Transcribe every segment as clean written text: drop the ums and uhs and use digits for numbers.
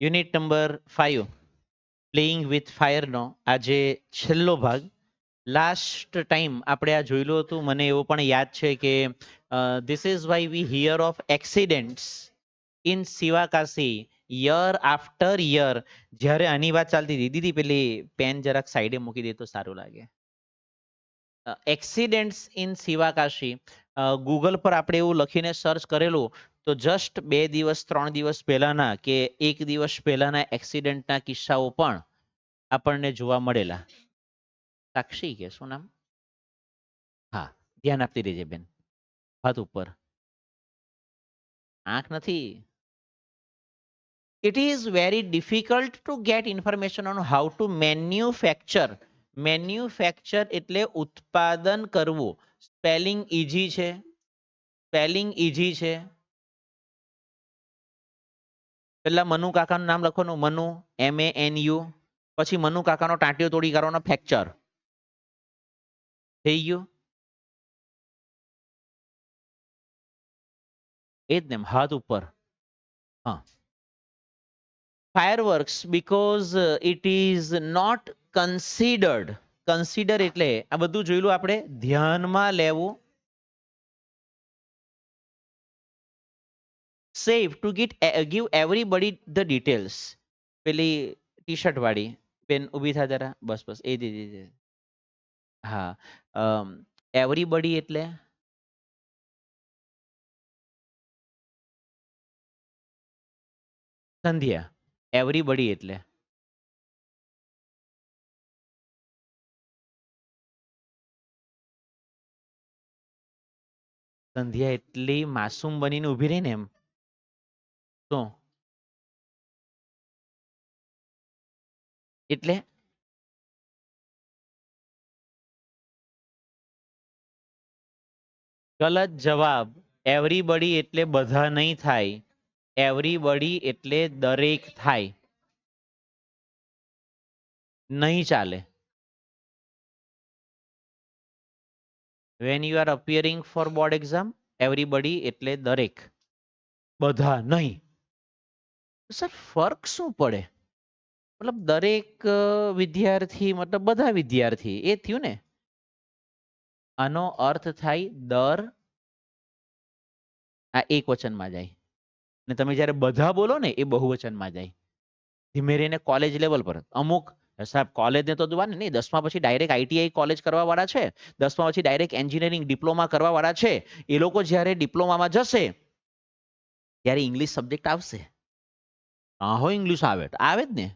Unit number 5 playing with ફાયરનો આજે છેલ્લો ભાગ. લાસ્ટ ટાઈમ આપણે આ જોયેલું હતું. મને એવું પણ યાદ છે કે this is why we hear of accidents in Sivakasi year after year. જ્યારે આની વાત ચાલતી હતી દીદી પેલી પેન જરાક સાઈડે મૂકી દે તો સારું લાગે. એક્સિડેન્ટ્સ ઇન સિવાકાશી ગૂગલ પર આપણે એવું લખીને સર્ચ કરેલું તો જસ્ટ 2 દિવસ 3 દિવસ પહેલાના કે 1 દિવસ પહેલાના એક્સિડન્ટના કિસ્સાઓ પણ આપણને જોવા મળેલા. સાક્ષી કે શું નામ? હા, ધ્યાન આપતી રહેજે બેન. હાથ ઉપર, આંખ નથી. It is very difficult to get information on how to manufacture. Manufacture એટલે ઉત્પાદન કરવું. સ્પેલિંગ ઈઝી છે. સ્પેલિંગ ઈઝી છે. પેલા મનુ કાકાનું નામ લખવાનું, મનુ, MANU. પછી મનુ કાકાનો ટાંટિયો તોડી કરવાનો, ફ્રેક્ચર. થઈ ગયું? એ જ ને, હાથ ઉપર. હા. Fireworks because it is not considered. Consider એટલે આ બધું જોયેલું આપણે, ધ્યાનમાં લેવું. Safe to give everybody the details. પેલી ટી શર્ટ વાળી બેન ઊભી થા જરા. બસ બસ એ દીધી. હા, એવરીબડી એટલે સંધ્યા. એવરીબડી એટલે સંધ્યા એટલી માસૂમ બનીને ઊભી રહી ને એમ. શું એટલે? ગલત જવાબ. એવરીબડી એટલે બધા નહીં થાય. એવરીબડી એટલે દરેક થાય. નહીં ચાલે. When you are appearing for board exam, everybody એટલે દરેક, બધા નહીં. સર ફર્ક શું પડે? મતલબ દરેક વિદ્યાર્થી મતલબ બધા વિદ્યાર્થી એ થયું ને. આનો અર્થ થાય દર. આ એક વચનમાં જાય. ને તમે જ્યારે બધા બોલો ને એ બહુવચનમાં જાય. ધીમે રહીને કોલેજ લેવલ પર અમુક સાહેબ કોલેજને તો જોવા ને નહીં, 10મા પછી ડાયરેક્ટ ITI કોલેજ કરવા વાળા છે, 10મા પછી ડાયરેક્ટ એન્જિનિયરિંગ ડિપ્લોમા કરવા વાળા છે. એ લોકો જ્યારે ડિપ્લોમામાં જશે ત્યારે ઇંગ્લિશ સબ્જેક્ટ આવશે. હા હો, ઇંગ્લિશ આવે આવે જ ને.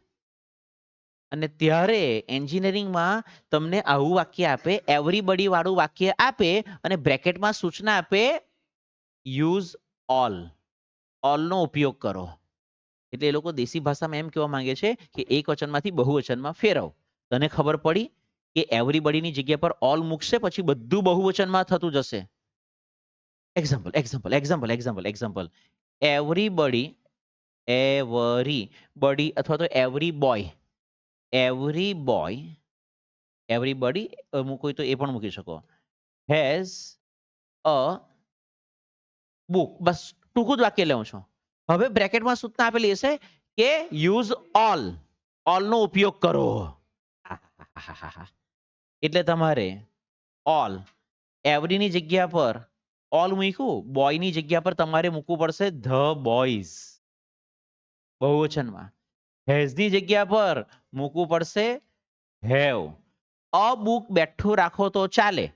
અને ત્યારે એન્જિનિયરિંગમાં તમને આવું વાક્ય આપે, એવરીબડી વાળું વાક્ય આપે અને બ્રેકેટમાં સૂચના આપે યુઝ ઓલ. ઓલનો ઉપયોગ કરો. એટલે એ લોકો દેશી ભાષામાં એમ કહેવા માંગે છે કે એક વચનમાંથી બહુવચનમાં ફેરવ. તને ખબર પડી કે એવરીબડીની જગ્યા પર ઓલ મૂકશે પછી બધું બહુવચનમાં થતું જશે. Example example example example example everybody, everybody અથવા તો every boy. Every boy, everybody મૂકો તો એ પણ મૂકી શકો. Has a book. બસ ટૂંકું જ વાક્ય લેવું છું. હવે બ્રેકેટમાં સૂચના આપેલી હશે કે યુઝ ઓલ. ઓલનો ઉપયોગ કરો. એટલે તમારે ઓલ, એવરીની જગ્યા પર ઓલ મૂક્યું, બોયની જગ્યા પર તમારે મૂકવું પડશે ધ બોયઝ બહુવચનમાં. હેઝની જગ્યા પર મૂકવું પડશે હેવ. અ બુક બેઠું રાખો તો ચાલે.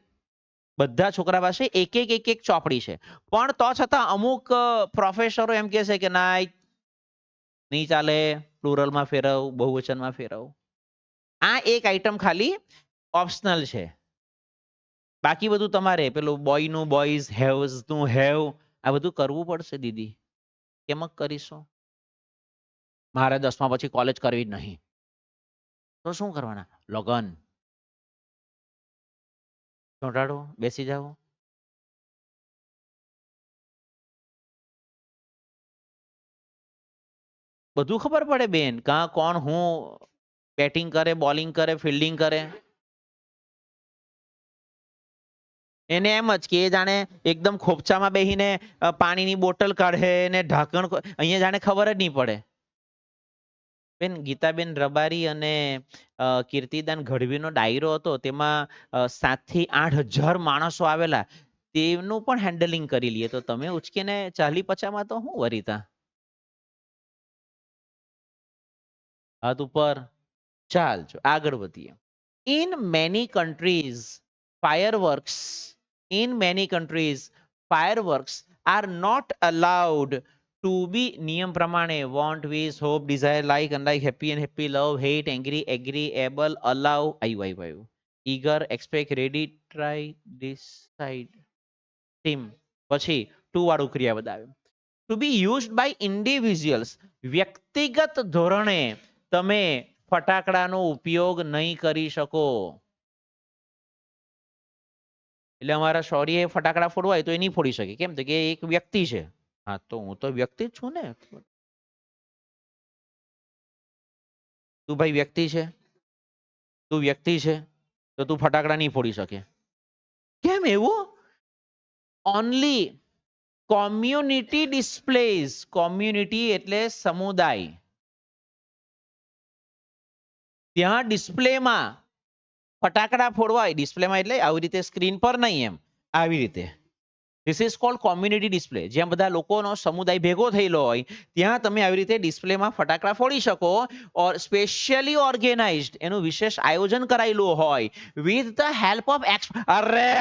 બધા છોકરા પાસે એક એક એક એક ચોપડી છે. પણ તો છતાં અમુક પ્રોફેસરો એમ કહે છે કે ના નહીં ચાલે, પ્લુરલમાં ફેરવ, બહુવચનમાં ફેરવ. આ એક આઈટમ ખાલી ઓપ્શનલ છે. બાકી બધું તમારે પેલું બોયનું બોયઝ, હેવ્સનું હેવ, આ બધું કરવું પડશે દીદી. કેમ કરીશું? મારે 10મા પછી કોલેજ કરવી જ નહીં. તો શું કરવાના? લગન ચોંટાડો, બેસી જાઓ. બધું ખબર પડે બેન, કાં કોણ હું બેટિંગ કરે, બોલિંગ કરે, ફિલ્ડિંગ કરે. એને એમ જ કે જાણે એકદમ ખોપચામાં બેહીને પાણીની બોટલ કાઢે ને ઢાંકણ, અહીંયા જાણે ખબર જ નહીં પડે. બેન ગીતાબેન રબારી અને કીર્તિદાન ગઢવીનો ડાયરો હતો તેમાં 7 થી 8 હજાર માણસો આવેલા, તેનું પણ હેન્ડલિંગ કરી લઈએ તો તમે ઉચકીને 40-50 તો હું વરીતા હાથ ઉપર. ચાલજો આગળ વધીએ. In many countries, fireworks, in many countries, fireworks are not allowed to be નિયમ પ્રમાણે want, wish, hope, desire, like, unlike, happy and happy, love, hate, angry, agree, able, allow, આવ્યું. eager, expect, ready, try, decide, team. પછી two વાળું ક્રિયાપદ આવે. To be used by individuals, વ્યક્તિગત ધોરણે તમે ફટાકડાનો ઉપયોગ નહીં કરી શકો. એટલે અમારા શૌર્ય ફટાકડા ફોડવા હોય તો એ નહીં ફોડી શકે, કેમ તો કે એક વ્યક્તિ છે. હા તો હું તો વ્યક્તિ જ છું ને. તું ભાઈ વ્યક્તિ છે, તું વ્યક્તિ છે તો તું ફટાકડા નહીં ફોડી શકે. કેમ એવું? ઓનલી કોમ્યુનિટી ડિસ્પ્લેઝ, કોમ્યુનિટી એટલે સમુદાય, ત્યાં ડિસ્પ્લેમાં ફટાકડા ફોડવા હોય, ડિસ્પ્લેમાં એટલે આવી રીતે સ્ક્રીન પર નહીં, એમ આવી રીતે. This is called community display. જ્યાં બધા લોકોનો સમુદાય ભેગો થયેલો હોય ત્યાં તમે આવી રીતે ડિસ્પ્લેમાં ફટાકડા ફોડી શકો. ઓર સ્પેશિયલી ઓર્ગેનાઇઝડ, એનું વિશેષ આયોજન કરાયેલું હોય વિથ ધ હેલ્પ ઓફ અરે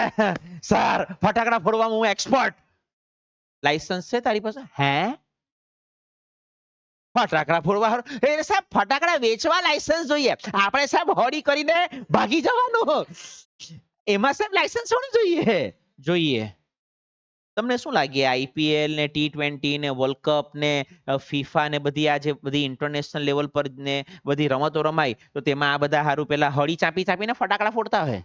સર ફટાકડા ફોડવામાં હું એક્સપર્ટ. લાયસન્સ છે તારી પાસે? હે ફટાકડા ફોડવા એ સાહેબ ફટાકડા વેચવા લાયસન્સ જોઈએ, આપણે સાહેબ હોડી કરીને ભાગી જવાનું, એમાં સાહેબ લાયસન્સ હોવું જોઈએ. જોઈએ. તમને શું લાગે આઈપીએલ ને T20 ને વર્લ્ડ કપ ને ફીફા ને બધી આ જે બધી ઇન્ટરનેશનલ લેવલ પર ને બધી રમતો રમાય તો તેમાં આ બધા હારું પેલા હળી ચાપી ચાપીને ફટાકડા ફોડતા હોય.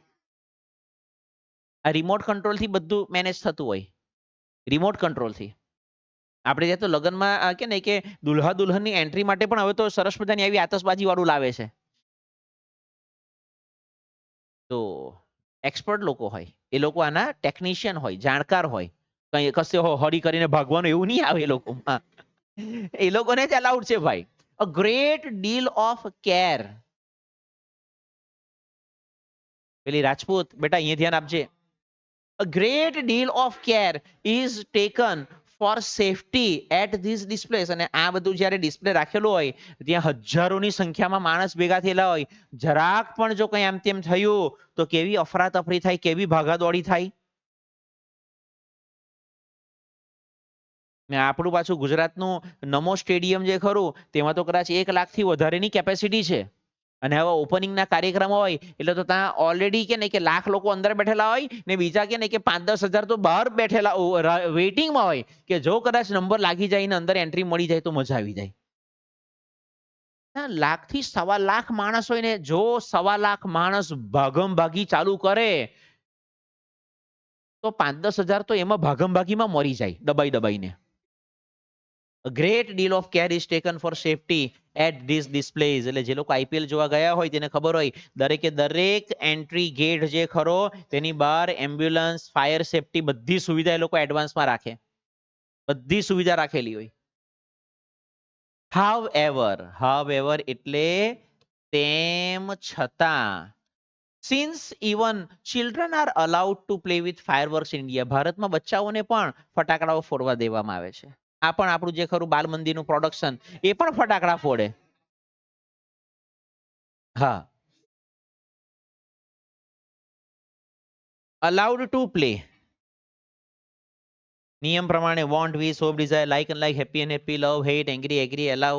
આ રિમોટ કંટ્રોલ થી બધું મેનેજ થતું હોય, રિમોટ કંટ્રોલ થી. આપણે ત્યાં તો લગ્નમાં કે ને કે દુલ્હા દુલ્હનની એન્ટ્રી માટે પણ હવે તો સરસ મજાની આવી આતશબાજી વાળું લાવે છે. તો એક્સપર્ટ લોકો હોય, એ લોકો આના ટેકનિશિયન હોય, જાણકાર હોય. કઈ કશે હળી કરીને ભાગવાનું એવું નહીં આવે એ લોકોમાં. એ લોકોને જ અલાઉડ છે ભાઈ. A great deal of care. પેલી રાજપૂત બેટા અહીંયા ધ્યાન આપજે. A great deal of care is taken for safety at these displays. અને આ બધું જ્યારે ડિસ્પ્લે રાખેલું હોય ત્યાં હજારોની સંખ્યામાં માણસ ભેગા થયેલા હોય, જરાક પણ જો કઈ આમ તેમ થયું તો કેવી અફરાતફરી થાય, કેવી ભાગાદોડી થાય. ને આપણું પાછું ગુજરાતનું નમો સ્ટેડિયમ જે ખરું તેમાં તો કદાચ 1 લાખથી વધારેની કેપેસિટી છે. અને હવે ઓપનિંગના કાર્યક્રમ હોય એટલે તો ત્યાં ઓલરેડી કે ને કે લાખ લોકો અંદર બેઠેલા હોય ને બીજા કે ને કે 5-10 હજાર તો બહાર બેઠેલા વેઇટિંગમાં હોય કે જો કદાચ નંબર લાગી જાય ને અંદર એન્ટ્રી મળી જાય તો મજા આવી જાય. 1 લાખથી 1.25 લાખ માણસ હોય ને જો 1.25 લાખ માણસ ભાગમ ભાગી ચાલુ કરે તો 5-10 હજાર તો એમાં ભાગમ ભાગીમાં મરી જાય દબાઈ દબાઈને. A great deal of care is taken for safety at these displays. એટલે જે લોકો આઈપીએલ જોવા ગયા હોય તેને ખબર હોય દરેકે દરેક એન્ટ્રી ગેટ જે ખરો તેની બહાર એમ્બ્યુલન્સ, ફાયર સેફટી બધી સુવિધા એ લોકો એડવાન્સમાં રાખે, બધી સુવિધા રાખેલી હોય. however એટલે તેમ છતાં, since even children are allowed to play with fireworks in India, ભારતમાં બચ્ચાઓને પણ ફટાકડાઓ ફોડવા દેવામાં આવે છે. આ પણ આપણું જે ખરું બાલ મંદિરનું પ્રોડક્શન એ પણ ફટાકડા ફોડે. હા, અલાઉડ ટુ પ્લે. નિયમ પ્રમાણે want, wish, hope, desire, like and like, happy and happy, love, hate, angry, agree, allow,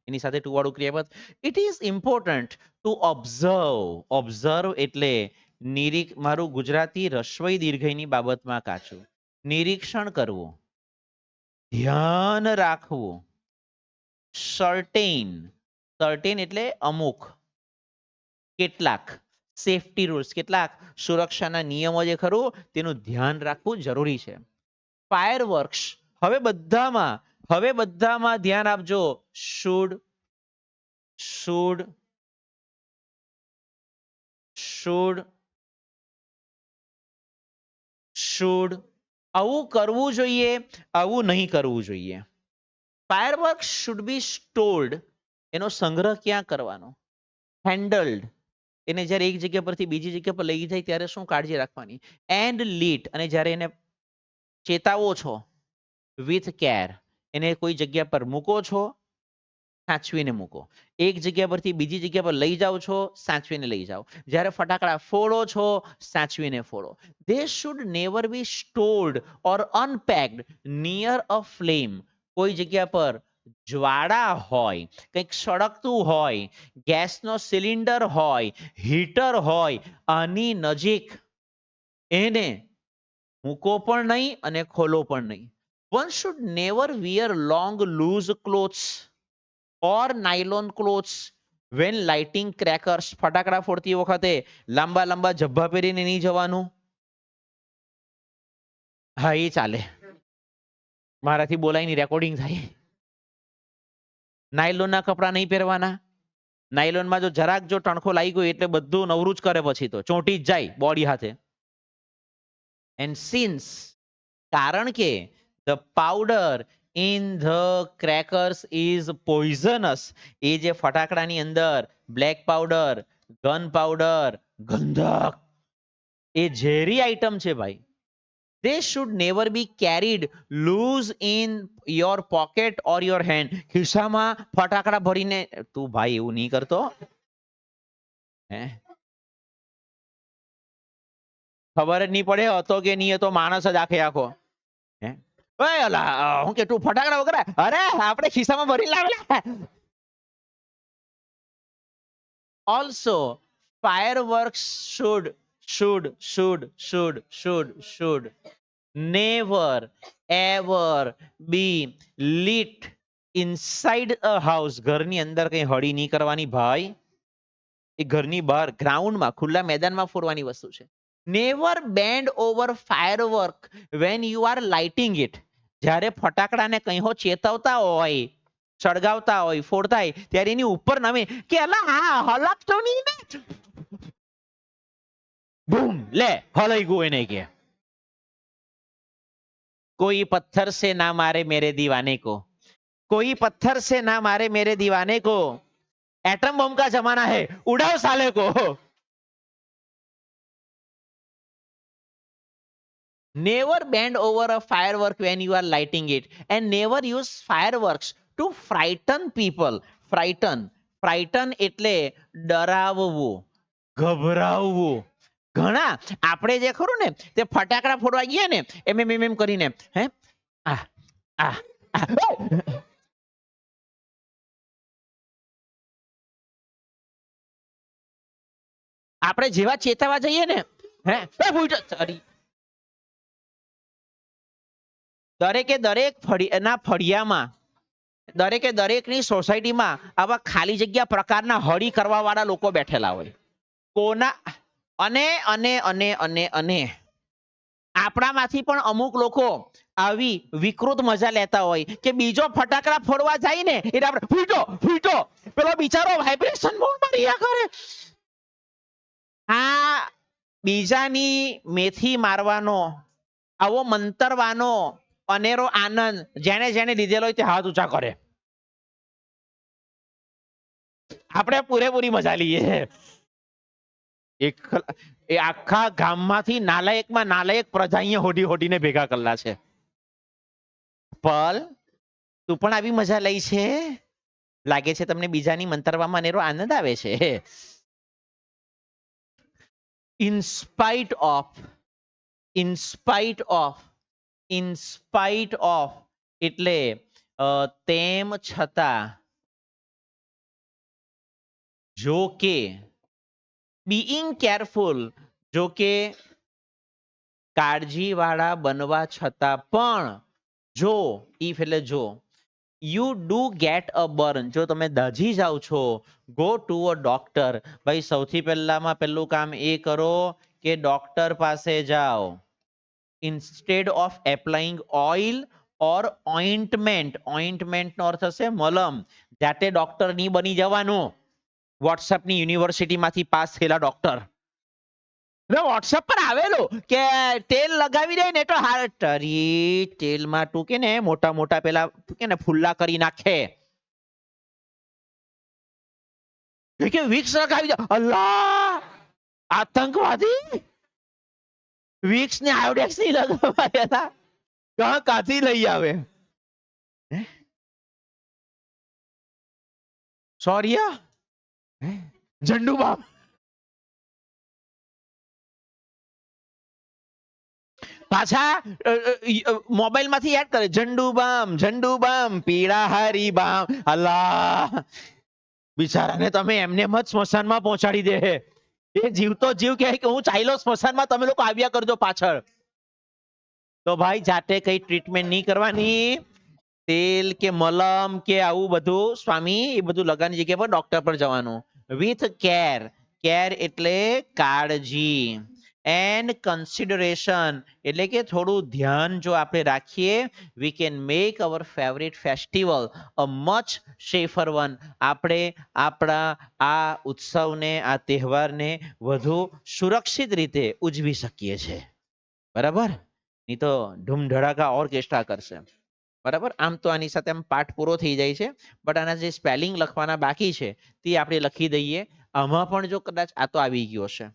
એની સાથે ટુ વાળું ક્રિયાપદ. It is important to observe એટલે મારું ગુજરાતી રસ્વઈ દીર્ઘઈની બાબતમાં કાચું. નિરીક્ષણ કરવું, ધ્યાન રાખવું. સર્ટેન એટલે અમુક, કેટલાક સેફટી રૂલ્સ, કેટલાક સુરક્ષાના નિયમો જે ખરું તેનું ધ્યાન રાખવું જરૂરી છે. ફાયરવર્ક્સ હવે બધામાં ધ્યાન આપજો. શુડ શુડ શુડ શુડ આવું કરવું જોઈએ, આવું નહીં કરવું જોઈએ. ફાયરવર્ક્સ શુડ બી સ્ટોર્ડ એનો સંગ્રહ ક્યાં કરવાનો? હેન્ડલ્ડ. એને જ્યારે એક જગ્યા પરથી બીજી જગ્યા પર લઈ જાય ત્યારે શું કાળજી રાખવાની? And lit. અને જ્યારે એને ચેતાવો છો વિથ કેર, એને કોઈ જગ્યા પર મૂકો છો, સાચવીને મૂકો. એક જગ્યા પરથી બીજી જગ્યા પર લઈ જાઓ છો, સાચવીને લઈ જાઓ. જ્યારે ફટાકડા ફોડો છો, સાચવીને ફોડો. They should never be stored or unpacked near a flame. કોઈ જગ્યા પર જ્વાળા હોય, કંઈક સળગતું હોય, ગેસનો સિલિન્ડર હોય, હીટર હોય, આની નજીક એને મૂકો પણ નહીં અને ખોલો પણ નહીં. One should never wear long loose clothes or nylon clothes when lighting crackers. ફટાકડા ફોડતી વખતે લાંબા લાંબા જબ્બા પહેરીને નહીં જવાનું. હા, એ ચાલે. મારાથી બોલાય નહીં, રેકોર્ડિંગ થાય. નાયલોનના કપડા નહીં પહેરવાના. નાયલોનમાં જો જરાક જો ટણખો લાગી ગયો એટલે બધું નવરું જ કરે, પછી તો ચોંટી જ જાય બોડી હાથે. એન્ડ સિન્સ, કારણ કે the powder in the crackers is poisonous. એ જે ફટાકડાની અંદર બ્લેક પાવડર, ગન પાવડર, ગંધક, એ ઝેરી આઈટમ છે ભાઈ. They should never be carried loose in your pocket or your hand. ખિસ્સામાં ફટાકડા ભરીને તું ભાઈ એવું નહીં કરતો. હે, ખબર જ નહીં પડે હતો કે નહીં હતો, માણસ જ આખે આખો. હે, ઓય અલા, હું કે તું ફટાકડા વગર, અરે આપણે ખિસ્સામાં ભરી લાવેલા. Also, fireworks should never ever be lit inside a house. ઘરની અંદર કઈ હળી નહીં કરવાની ભાઈ. એ ઘરની બહાર ગ્રાઉન્ડમાં, ખુલ્લા મેદાનમાં ફોડવાની વસ્તુ છે. Never band over firework van you R lighting it. જ્યારે ફટાકડાને કંઈ હો ચેતવતા હોય, સળગાવતા હોય, ફોડતા હોય, ત્યારે એની ઉપર નમે કે અલા આ હલકતો નહીં ને, બૂમ લે હલાઈ ગયું એને કે. कोई पत्थर से ना मारे मेरे दीवाने को, कोई पत्थर से ना मारे मेरे दीवाने को, एटम बम का जमाना है, उड़ाओ साले को. Never bend over a firework when you are lighting it, and never use fireworks to frighten people. Frighten એટલે ડરાવવું, ગભરાવવું. ઘણા આપણે જે ખરું ને તે ફટાકડા ફોડવા ગયા ને એમ કરીને, હે આ આ આપણે જેવા ચેતવા જઈએ ને, હે દરેકે દરેક ફળિયામાં, દરેકે દરેકની સોસાયટીમાં આવા ખાલી જગ્યા પ્રકારના હળી કરવા વાળા લોકો બેઠેલા હોય. કોના અને અને અને અને અને આપણામાંથી પણ અમુક લોકો આવી વિકૃત મજા લેતા હોય કે બીજો ફટાકડા ફોડવા જાય ને એટલે આપણે ફૂટો ફૂટો, પેલો બિચારો વાઇબ્રેશન મોડમાં રહ્યા કરે. આ બીજાની મેથી મારવાનો, આવો મંતરવાનો અનેરો આનંદ જેને જેને લીધેલો હોય તે હાથ ઊંચા કરે. આપણે પૂરેપૂરી મજા લઈએ. એ આખા ગામમાંથી નાલાયકમાં નાલાયક પ્રજા અહીંયા હોડી હોડીને ભેગા કરેલા છે. પલ તું પણ આવી મજા લઈ છે? લાગે છે તમને બીજાની મંતરવામાં અનેરો આનંદ આવે છે. in spite of એટલે તેમ છતાં, જો કે, being careful જો કે કાળજીવાળા બનવા છતાં પણ, જો if એટલે જો, you do get a burn જો તમે દાઝી જાઓ છો, go to a doctor. ભાઈ સૌથી પહેલામાં પહેલું કામ એ કરો કે ડોક્ટર પાસે જાઓ. instead of applying oil or ointment, ointment નો અર્થ થશે મલમ. જાતે ડોક્ટર નહીં બની જવાનું. વોટ્સએપની યુનિવર્સિટીમાંથી પાસ થયેલા ડોક્ટર વોટ્સએપ પર આવેલું કે તેલ લગાવી દે ને તો હારી તેલમાં તું કે ને મોટા મોટા પેલા કે ને ફુલ્લા કરી નાખે. કે વિક્સ લગાવી દો. અલ્લાહ, આતંકવાદી વિક્સ ને આયોડેક્સ ની લગાવ્યા હતા. કાથી લઈ આવે? સોરિયા, ઝંડુબામ. પાછા મોબાઈલ માંથી યાદ કરે, ઝંડુબામ પીળા હારી બામ. અલ્લાહ, બિચારાને તમે એમને એમ જ સ્મશાનમાં પહોંચાડી દે. એ જીવતો જીવ કહે કે હું ચાલ્યો સ્મશાનમાં, તમે લોકો આવ્યા કરજો પાછળ. તો ભાઈ જાતે કઈ ટ્રીટમેન્ટ નહીં કરવાની. તેલ કે મલમ કે આવું બધું સ્વામી એ બધું લગાવવાની જગ્યા પર ડોક્ટર પર જવાનું. With care. કેર એટલે કાળજી. એન્ડ કન્સિડરેશન એટલે કે થોડું ધ્યાન જો આપણે રાખીએ, we can make hour favourite festival a much safer one. આપણે આપણા આ ઉત્સવને, આ તહેવારને વધુ સુરક્ષિત રીતે ઉજવી શકીએ છીએ. બરાબર? નહીં તો ધૂમધડાકા ઓર્કેસ્ટ્રા કરશે. બરાબર? આમ તો આની સાથે આમ પાઠ પૂરો થઈ જાય છે, બટ આના જે સ્પેલિંગ લખવાના બાકી છે તે આપણે લખી દઈએ. આમાં પણ જો કદાચ આ તો આવી ગયો છે,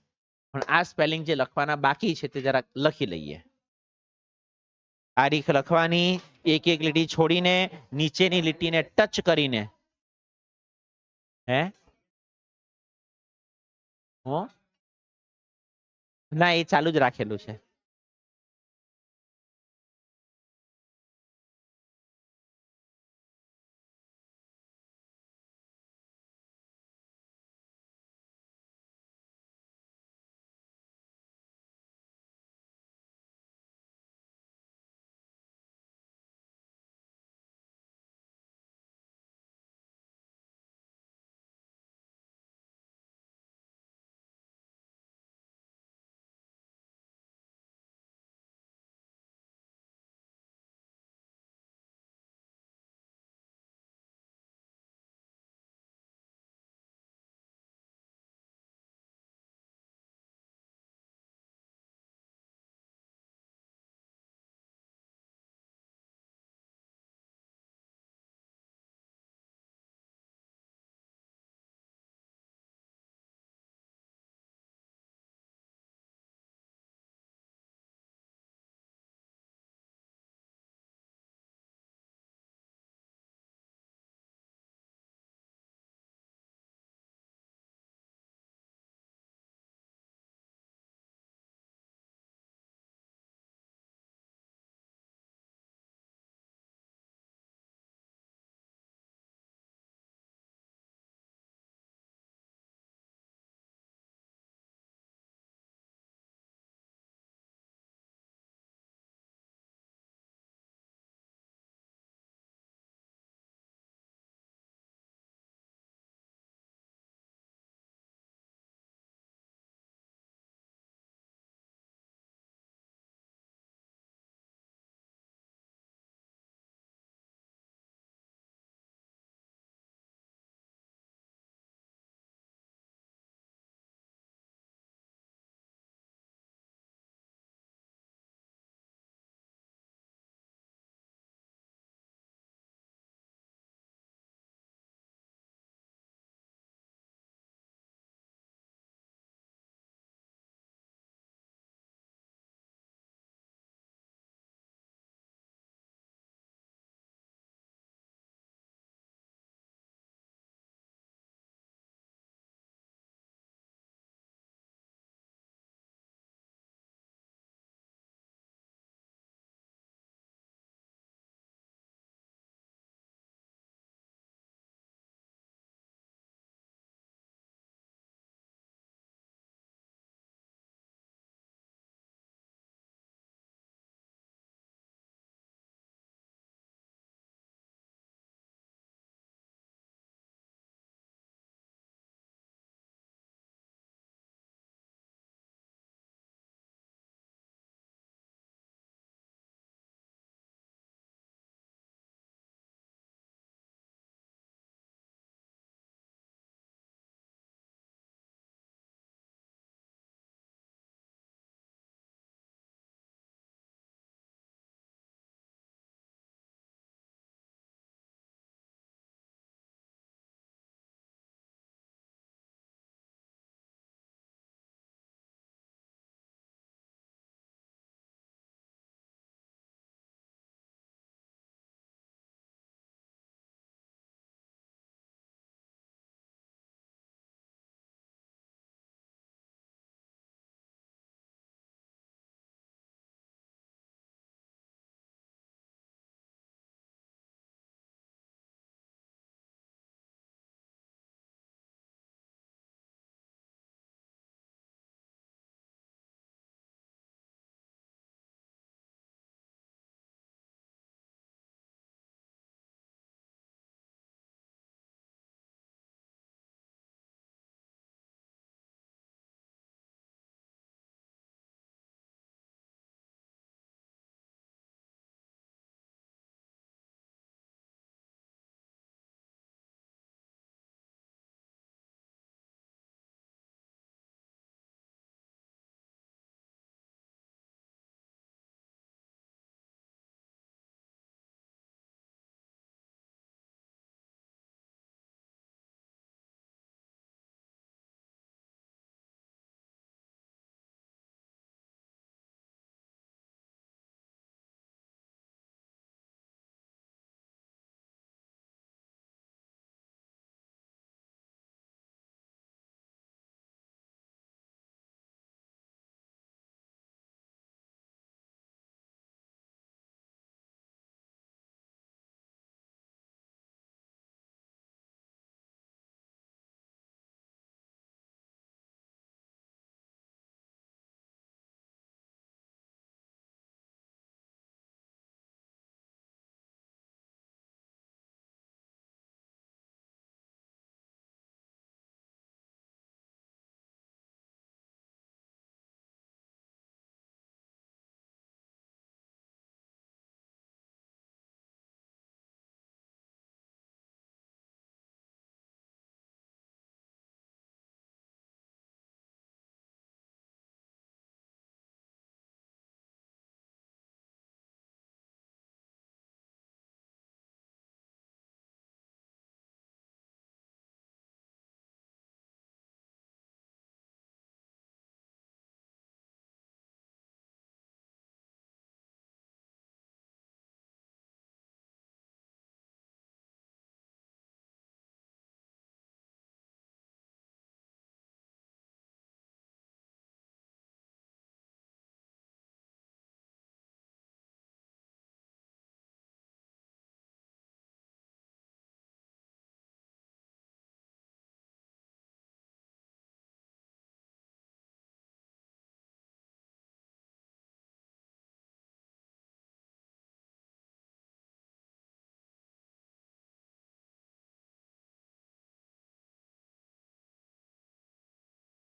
પણ આ સ્પેલિંગ જે લખવાના બાકી છે તે જરાક લખી લઈએ. તારીખ લખવાની, એક એક લીટી છોડીને, નીચેની લીટીને ટચ કરીને. હે? હો? ના, એ ચાલુ જ રાખેલું છે.